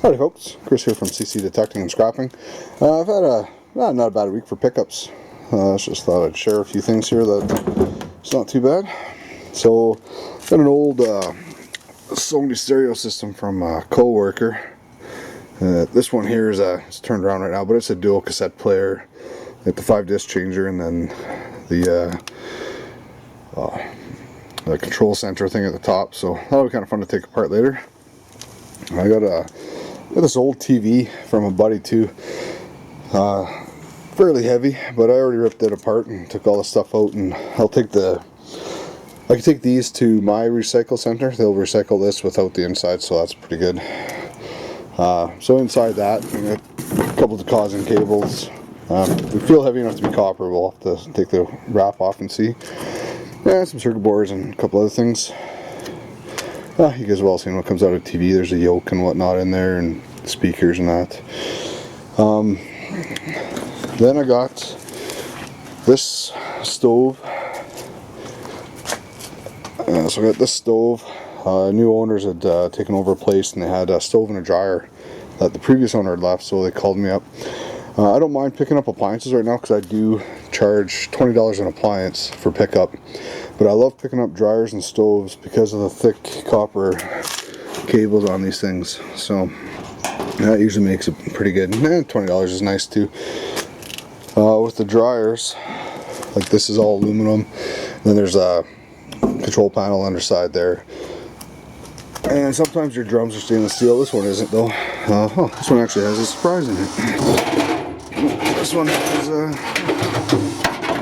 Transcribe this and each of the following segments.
Howdy folks, Chris here from CC Detecting and Scrapping. I've had a not a bad week for pickups. Just thought I'd share a few things here that it's not too bad. So, got an old Sony stereo system from a co-worker. This one here is it's turned around right now, but it's a dual cassette player, like the 5-disc changer, and then the control center thing at the top. So that'll be kind of fun to take apart later. I got this old TV from a buddy too. Fairly heavy, but I already ripped it apart and took all the stuff out, and I can take these to my recycle center. They'll recycle this without the inside, so that's pretty good. So inside that, we got a couple of causing cables. They feel heavy enough to be copper. We'll have to take the wrap off and see. Yeah, some circuit boards and a couple other things. You guys have all seen what comes out of TV. There's a yoke and whatnot in there, and speakers and that. Then I got this stove. So I got this stove. New owners had taken over a place, and they had a stove and a dryer that the previous owner had left, so they called me up. I don't mind picking up appliances right now because I do charge $20 an appliance for pickup, but I love picking up dryers and stoves because of the thick copper cables on these things. So that usually makes it pretty good. $20 is nice too. With the dryers, like this is all aluminum, then there's a control panel underside there, and sometimes your drums are stainless steel. This one isn't though. This one actually has a surprise in it. This one is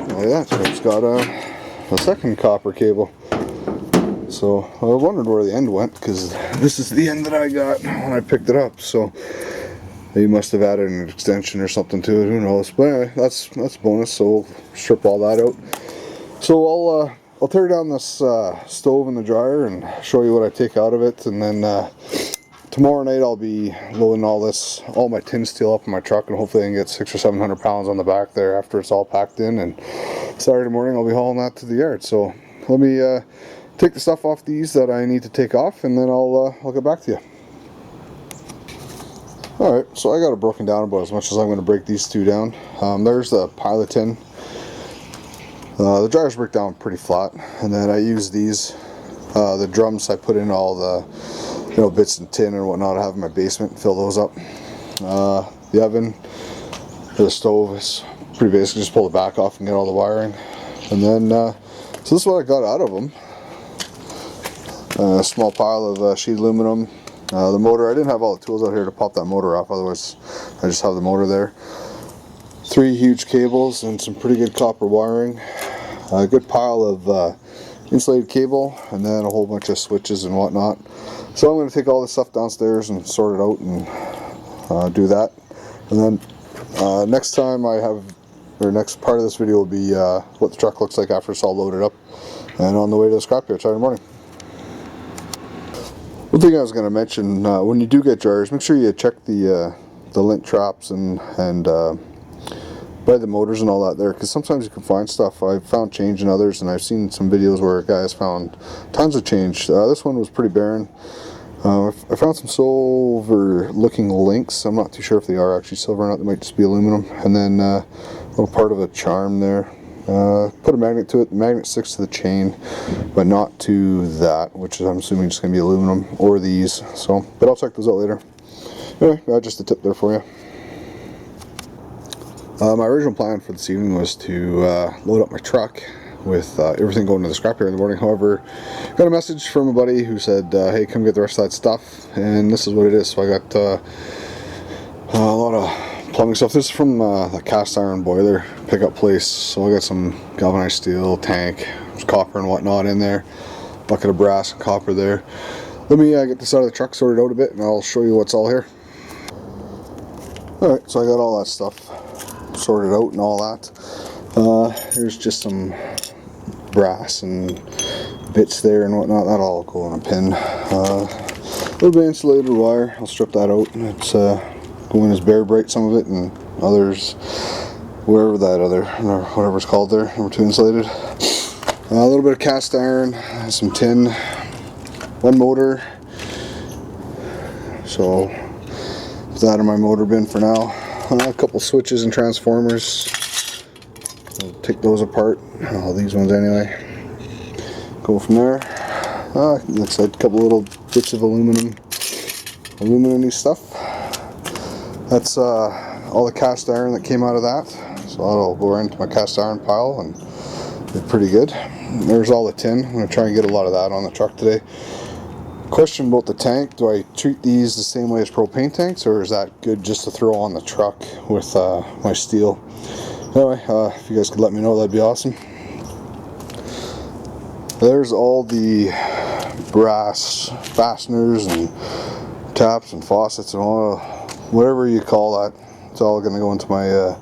like that, so it's got a second copper cable. So I wondered where the end went, because this is the end that I got when I picked it up. So they must have added an extension or something to it, who knows. But anyway, that's bonus, so we'll strip all that out. So I'll tear down this stove and the dryer and show you what I take out of it, and then tomorrow night I'll be loading all my tin steel up in my truck, and hopefully I can get 600 or 700 pounds on the back there after it's all packed in, and Saturday morning I'll be hauling that to the yard. So let me take the stuff off these that I need to take off, and then I'll get back to you. Alright, so I got it broken down about as much as I'm going to break these two down. There's the pilot tin. The dryers break down pretty flat, and then I use these, the drums I put in all the bits and tin and whatnot I have in my basement, and fill those up. The oven, the stove is pretty basic, just pull the back off and get all the wiring. And then, so this is what I got out of them. A small pile of sheet aluminum. The motor, I didn't have all the tools out here to pop that motor off, otherwise I just have the motor there. 3 huge cables and some pretty good copper wiring. A good pile of insulated cable, and then a whole bunch of switches and whatnot. So I'm going to take all this stuff downstairs and sort it out and do that. And then next part of this video will be what the truck looks like after it's all loaded up and on the way to the scrapyard Saturday morning. One thing I was going to mention, when you do get dryers, make sure you check the lint traps and by the motors and all that there, because sometimes you can find stuff. I've found change in others, and I've seen some videos where guys found tons of change. This one was pretty barren. I found some silver looking links. I'm not too sure if they are actually silver or not. They might just be aluminum. And then a little part of a charm there. Put a magnet to it. The magnet sticks to the chain, but not to that, which is, I'm assuming, just going to be aluminum, or these. So, but I'll check those out later. Anyway, just a tip there for you. My original plan for this evening was to load up my truck with everything going to the scrapyard in the morning. However, got a message from a buddy who said, hey, come get the rest of that stuff, and this is what it is. So I got a lot of plumbing stuff. This is from the cast iron boiler pickup place. So I got some galvanized steel tank, there's copper and whatnot in there, bucket of brass and copper there. Let me get this out of the truck, sorted out a bit, and I'll show you what's all here. Alright, so I got all that stuff sorted out and all that. Here's just some brass and bits there and whatnot. That'll all go in a pin. A little bit of insulated wire. I'll strip that out. It's going as bare bright, some of it, and others wherever that other, or whatever it's called there, number 2 insulated. A little bit of cast iron, some tin, one motor. So that in my motor bin for now. A couple switches and transformers. I'll take those apart. All these ones anyway. Go from there. Looks like a couple little bits of aluminum-y stuff. That's all the cast iron that came out of that. So that'll go right into my cast iron pile and be pretty good. There's all the tin. I'm going to try and get a lot of that on the truck today. Question about the tank. Do I treat these the same way as propane tanks, or is that good just to throw on the truck with my steel? Anyway, if you guys could let me know, that'd be awesome. There's all the brass fasteners and taps and faucets and all, whatever you call that. It's all going to go into my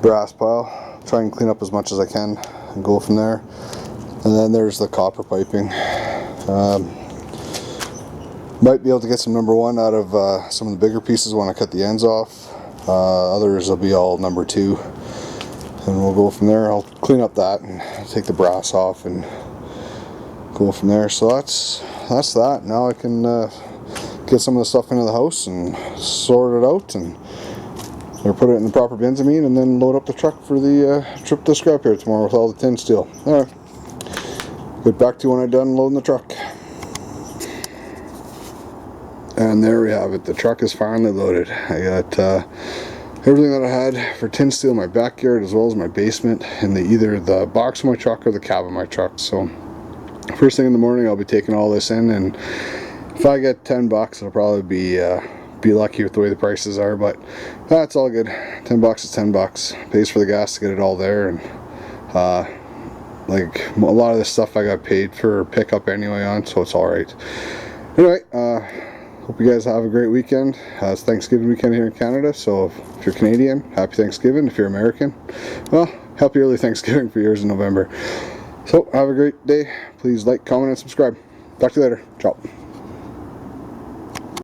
brass pile. Try and clean up as much as I can and go from there. And then there's the copper piping. Might be able to get some number 1 out of some of the bigger pieces when I cut the ends off. Others will be all number 2. And we'll go from there. I'll clean up that and take the brass off and go from there. So that's that. Now I can get some of the stuff into the house and sort it out and or put it in the proper bins, and then load up the truck for the trip to the scrapyard tomorrow with all the tin steel. Alright, get back to you when I'm done loading the truck. And there we have it. The truck is finally loaded. I got everything that I had for tin steel in my backyard as well as my basement, in either the box of my truck or the cab of my truck. So first thing in the morning I'll be taking all this in, and if I get $10 it'll probably be lucky with the way the prices are, but that's all good. $10 is $10. Pays for the gas to get it all there, and like a lot of this stuff I got paid for pickup anyway on, so it's alright. Anyway, hope you guys have a great weekend. It's Thanksgiving weekend here in Canada, so if you're Canadian, happy Thanksgiving. If you're American, well, happy early Thanksgiving for yours in November. So have a great day. Please like, comment, and subscribe. Talk to you later. Ciao.